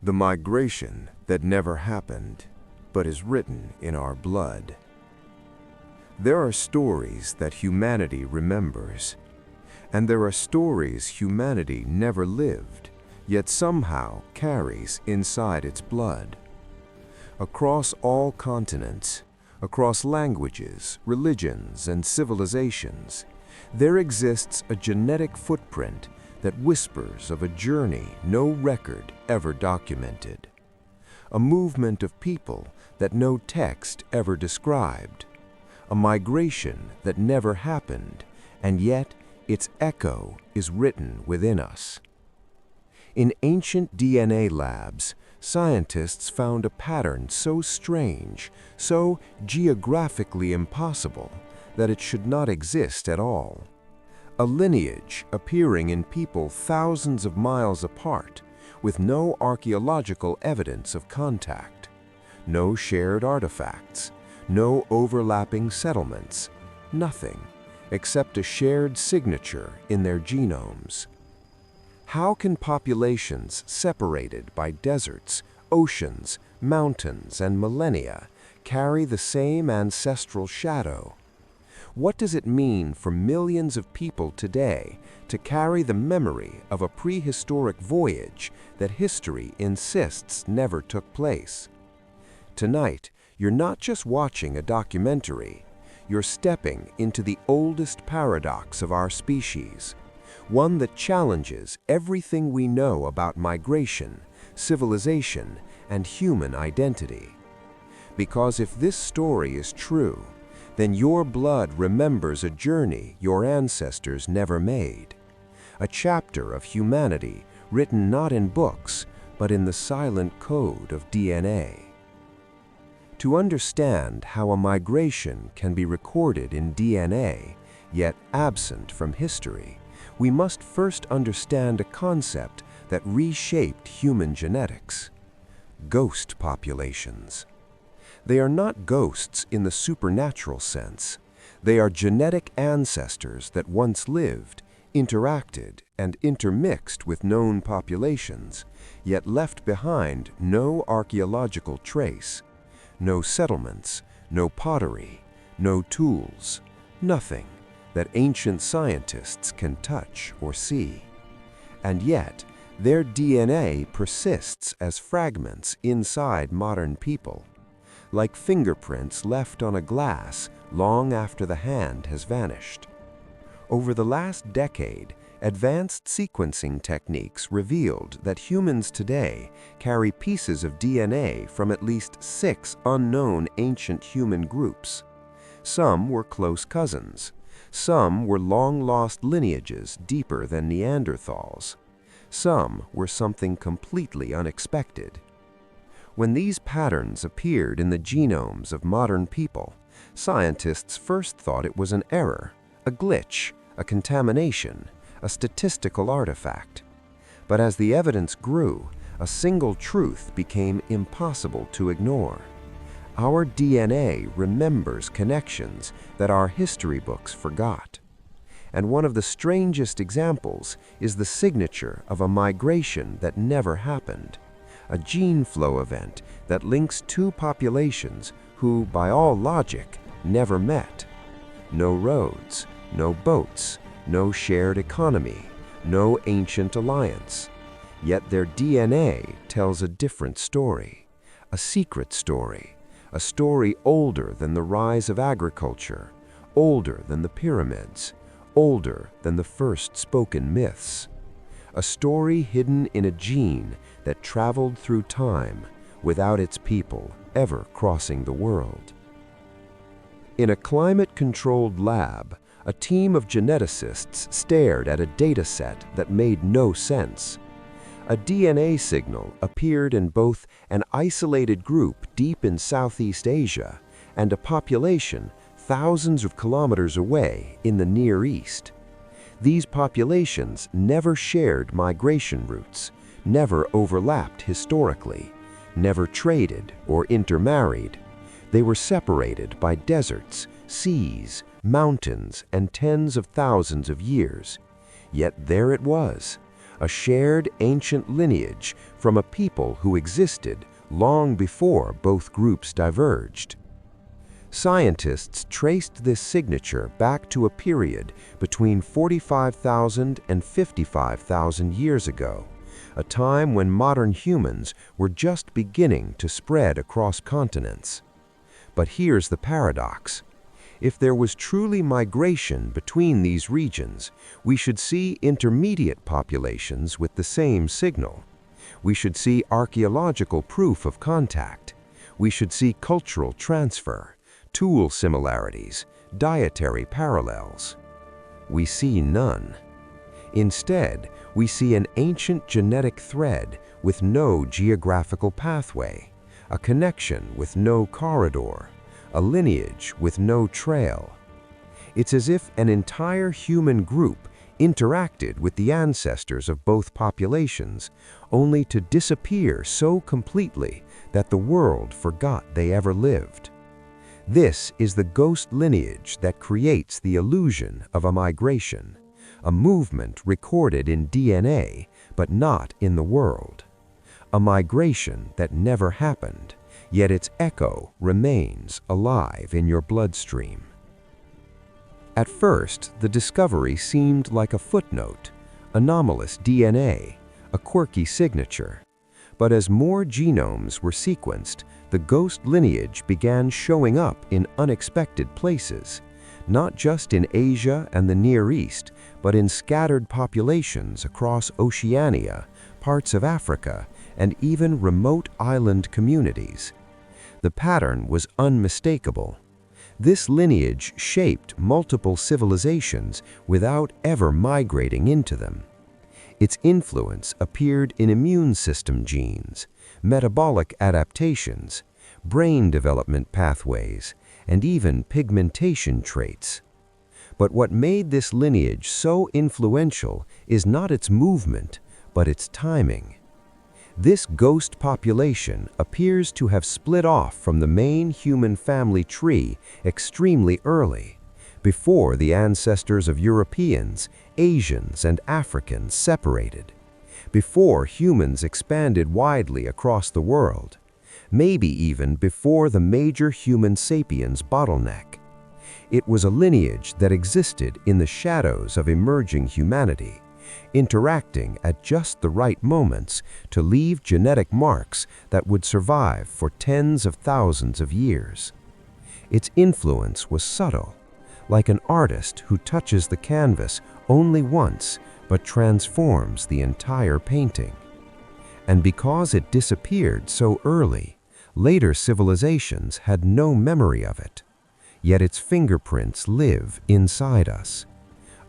the migration that never happened, but is written in our blood. There are stories that humanity remembers, and there are stories humanity never lived, yet somehow carries inside its blood. Across all continents, across languages, religions, and civilizations, there exists a genetic footprint that whispers of a journey no record ever documented, a movement of people that no text ever described, a migration that never happened, and yet its echo is written within us. In ancient DNA labs, scientists found a pattern so strange, so geographically impossible, that it should not exist at all. A lineage appearing in people thousands of miles apart, with no archaeological evidence of contact, no shared artifacts, no overlapping settlements, nothing except a shared signature in their genomes. How can populations separated by deserts, oceans, mountains, and millennia carry the same ancestral shadow? What does it mean for millions of people today to carry the memory of a prehistoric voyage that history insists never took place? Tonight, you're not just watching a documentary, you're stepping into the oldest paradox of our species, one that challenges everything we know about migration, civilization, and human identity. Because if this story is true, then your blood remembers a journey your ancestors never made, a chapter of humanity written not in books, but in the silent code of DNA. To understand how a migration can be recorded in DNA, yet absent from history, we must first understand a concept that reshaped human genetics: ghost populations. They are not ghosts in the supernatural sense. They are genetic ancestors that once lived, interacted, and intermixed with known populations, yet left behind no archaeological trace, no settlements, no pottery, no tools, nothing that ancient scientists can touch or see. And yet, their DNA persists as fragments inside modern people, like fingerprints left on a glass long after the hand has vanished. Over the last decade, advanced sequencing techniques revealed that humans today carry pieces of DNA from at least 6 unknown ancient human groups. Some were close cousins. Some were long-lost lineages deeper than Neanderthals. Some were something completely unexpected. When these patterns appeared in the genomes of modern people, scientists first thought it was an error, a glitch, a contamination, a statistical artifact. But as the evidence grew, a single truth became impossible to ignore. Our DNA remembers connections that our history books forgot. And one of the strangest examples is the signature of a migration that never happened, a gene flow event that links 2 populations who, by all logic, never met. No roads, no boats, no shared economy, no ancient alliance. Yet their DNA tells a different story, a secret story, a story older than the rise of agriculture, older than the pyramids, older than the first spoken myths. A story hidden in a gene that traveled through time without its people ever crossing the world. In a climate-controlled lab, a team of geneticists stared at a data set that made no sense. A DNA signal appeared in both an isolated group deep in Southeast Asia and a population thousands of kilometers away in the Near East. These populations never shared migration routes, never overlapped historically, never traded or intermarried. They were separated by deserts, seas, mountains, and tens of thousands of years. Yet there it was, a shared ancient lineage from a people who existed long before both groups diverged. Scientists traced this signature back to a period between 45,000 and 55,000 years ago, a time when modern humans were just beginning to spread across continents. But here's the paradox. If there was truly migration between these regions, we should see intermediate populations with the same signal. We should see archaeological proof of contact. We should see cultural transfer, tool similarities, dietary parallels. We see none. Instead, we see an ancient genetic thread with no geographical pathway, a connection with no corridor, a lineage with no trail. It's as if an entire human group interacted with the ancestors of both populations, only to disappear so completely that the world forgot they ever lived. This is the ghost lineage that creates the illusion of a migration, a movement recorded in DNA but not in the world. A migration that never happened, yet its echo remains alive in your bloodstream. At first, the discovery seemed like a footnote, anomalous DNA, a quirky signature. But as more genomes were sequenced, the ghost lineage began showing up in unexpected places, not just in Asia and the Near East, but in scattered populations across Oceania, parts of Africa, and even remote island communities. The pattern was unmistakable. This lineage shaped multiple civilizations without ever migrating into them. Its influence appeared in immune system genes, metabolic adaptations, brain development pathways, and even pigmentation traits. But what made this lineage so influential is not its movement, but its timing. This ghost population appears to have split off from the main human family tree extremely early, before the ancestors of Europeans, Asians, and Africans separated, before humans expanded widely across the world, maybe even before the major human sapiens bottleneck. It was a lineage that existed in the shadows of emerging humanity, interacting at just the right moments to leave genetic marks that would survive for tens of thousands of years. Its influence was subtle, like an artist who touches the canvas only once but transforms the entire painting. And because it disappeared so early, later civilizations had no memory of it. Yet its fingerprints live inside us,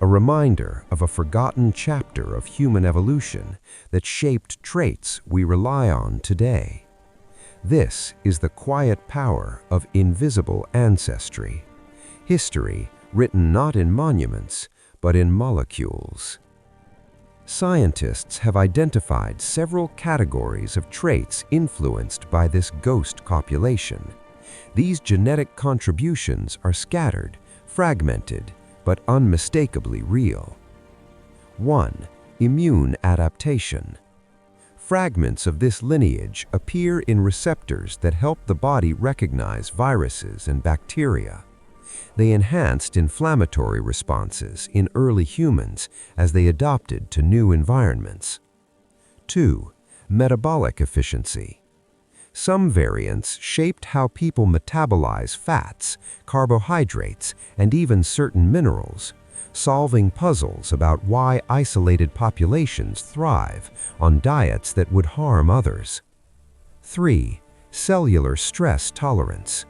a reminder of a forgotten chapter of human evolution that shaped traits we rely on today. This is the quiet power of invisible ancestry, history written not in monuments, but in molecules. Scientists have identified several categories of traits influenced by this ghost copulation. These genetic contributions are scattered, fragmented, but unmistakably real. 1. Immune adaptation. Fragments of this lineage appear in receptors that help the body recognize viruses and bacteria. They enhanced inflammatory responses in early humans as they adapted to new environments. 2. Metabolic efficiency. Some variants shaped how people metabolize fats, carbohydrates, and even certain minerals, solving puzzles about why isolated populations thrive on diets that would harm others. 3. Cellular stress tolerance.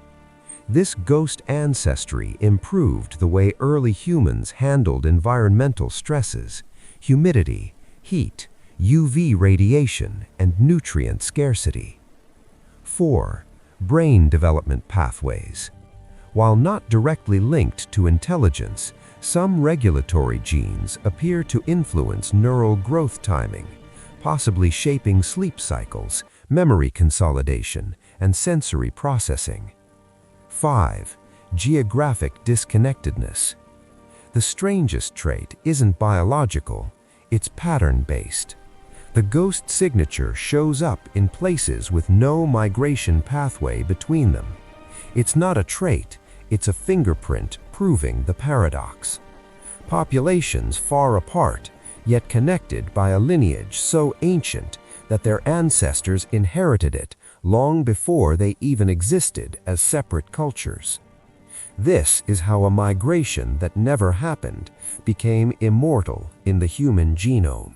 This ghost ancestry improved the way early humans handled environmental stresses, humidity, heat, UV radiation, and nutrient scarcity. 4. Brain development pathways. While not directly linked to intelligence, some regulatory genes appear to influence neural growth timing, possibly shaping sleep cycles, memory consolidation, and sensory processing. 5. Geographic disconnectedness. The strangest trait isn't biological, It's pattern-based. The ghost signature shows up in places with no migration pathway between them. It's not a trait, it's a fingerprint proving the paradox. Populations far apart, yet connected by a lineage so ancient that their ancestors inherited it long before they even existed as separate cultures. This is how a migration that never happened became immortal in the human genome.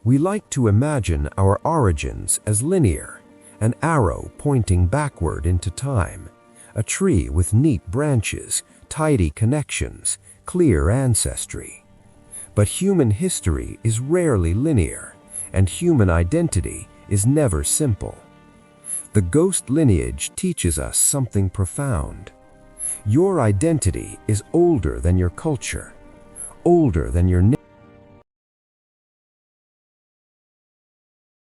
We like to imagine our origins as linear, an arrow pointing backward into time, a tree with neat branches, tidy connections, clear ancestry. But human history is rarely linear, and human identity is never simple. The ghost lineage teaches us something profound. Your identity is older than your culture, older than your name.